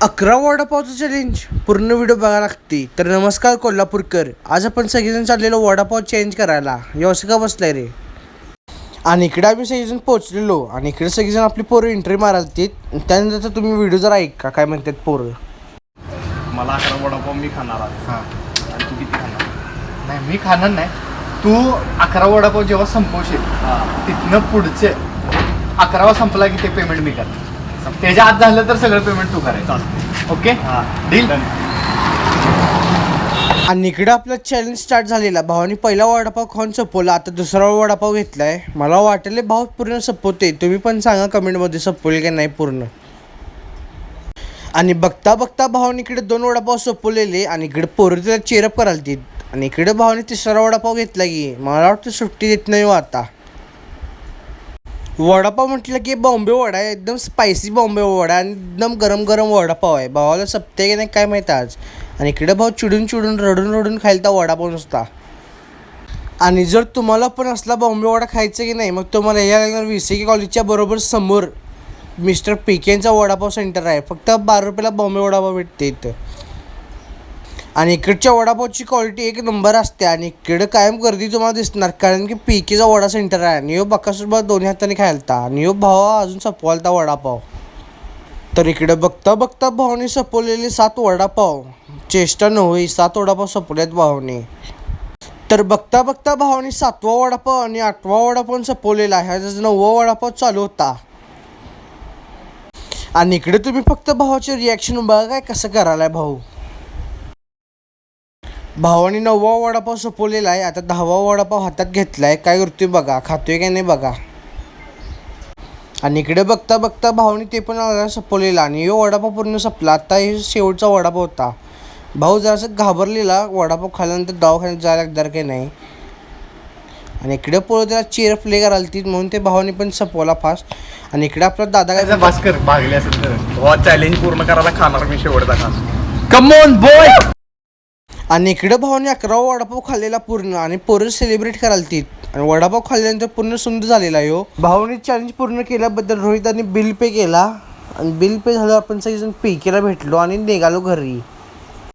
11 वडापावचं challenge पूर्ण video बघायला लागते. तर नमस्कार कोल्हापूरकर, आज आपण सगळेजण चाललेलो वडापाव चेंज करायला. यवस का बसलाय रे. आणि इकडे आम्ही सगळेजण पोहोचलेलो आणि इकडे सगळेजण आपली पोरं एंट्री मारालती. त्यानंतर तुम्ही व्हिडिओ जर ऐका काय म्हणतात पोरं. मला 11 वडापाव मी खाणार आहे. हां, आणि तू किती खाणार? नाही, मी खाणार नाही. तू 11 वडापाव जेव्हा संपवशील तिथनं पुढचे 11वा संपला की ते पेमेंट मी करतो. त्याच्या आत झालं तर सगळं पेमेंट तू करायचं. Okay, deal. आणि इकडे आपला चॅलेंज स्टार्ट झालेला. भावानी पहिला वडापाव खाऊन संपवला, आता दुसरा वडापाव घेतलाय. मला वाटले भाऊ पूर्ण संपवते. तुम्ही पण सांगा कमेंटमध्ये संपवले की नाही पूर्ण. आणि बघता बघता भावानी इकडे 2 वडापाव संपवलेले आणि इकडे पोरं त्याला चेअरअप करायला. आणि इकडे भावाने तिसरा वडापाव घेतला की मला वाटतं सुट्टी देत नाही हो आता. वडापाव म्हटलं की बॉम्बे वडा आहे, एकदम स्पायसी बॉम्बे वडा आणि एकदम गरम गरम वडापाव आहे. भावाला सपते की नाही काय माहीत आज. आणि इकडे भाऊ चिडून चिडून रडून रडून खायला वडापाव नुसता. आणि जर तुम्हाला पण असला बॉम्बे वडा खायचा की नाही, मग तुम्हाला या लागणार VCK कॉलेजच्या बरोबर समोर मिस्टर PKचा वडापाव सेंटर आहे. फक्त 12 रुपयाला बॉम्बे वडापाव भेटते इथं. आणि इकडच्या वडापावची क्वालिटी एक नंबर असते. आणि इकडं कायम गर्दी तुम्हाला दिसणार, कारण की PKचा वडा सेंटर आहे. आणि बकासूरबा दोन्ही हाताने खायलता आणि भावा अजून संपवालता वडापाव. तर इकडे बघता बघता भावाने संपवलेले 7 वडापाव. चेष्टा नव्हे, 7 वडापाव संपवल्यात भावाने. तर बघता बघता भावाने 7वा वडापाव आणि 8वा वडापाव संपवलेला आहे. ह्याचा 9वा वडापाव चालू होता. आणि इकडे तुम्ही फक्त भावाचे रिॲक्शन बघा काय कसं करायला आहे भाऊ. भावाने 9वा वडापाव संपवलेला आहे. आता 10वा वडापाव हातात घेतलाय. काय करतोय बघा, खातोय का नाही बघा. आणि इकडे बघता बघता भावाने ते पण संपवलेला आणि वडापाव पूर्ण संपला. आता हे शेवटचा वडापाव होता. भाऊ जरासं घाबरलेला वडापाव खाल्यानंतर दवाखान्यात जायला लागणार की नाही. आणि इकडे पोरं त्याला चेअर प्ले करायला म्हणून ते भावाने पण संपवला फास्ट. आणि इकडे आपला दादा काय भास्कर भागले असेल तर चॅलेंज पूर्ण करायला खाणार मी शेवटचा खास. Come on boy. आणि इकडे भावाने 11वा वडापाव खाल्लेला पूर्ण आणि पोरं सेलिब्रेट करायला. आणि वडापाव खाल्ल्यानंतर पूर्ण सुंदर झालेला आहे हो. भावाने चॅलेंज पूर्ण केल्याबद्दल रोहिताने बिल पे केला. आणि बिल पे झालं आपण सगळेजण PKला भेटलो आणि निघालो घरी.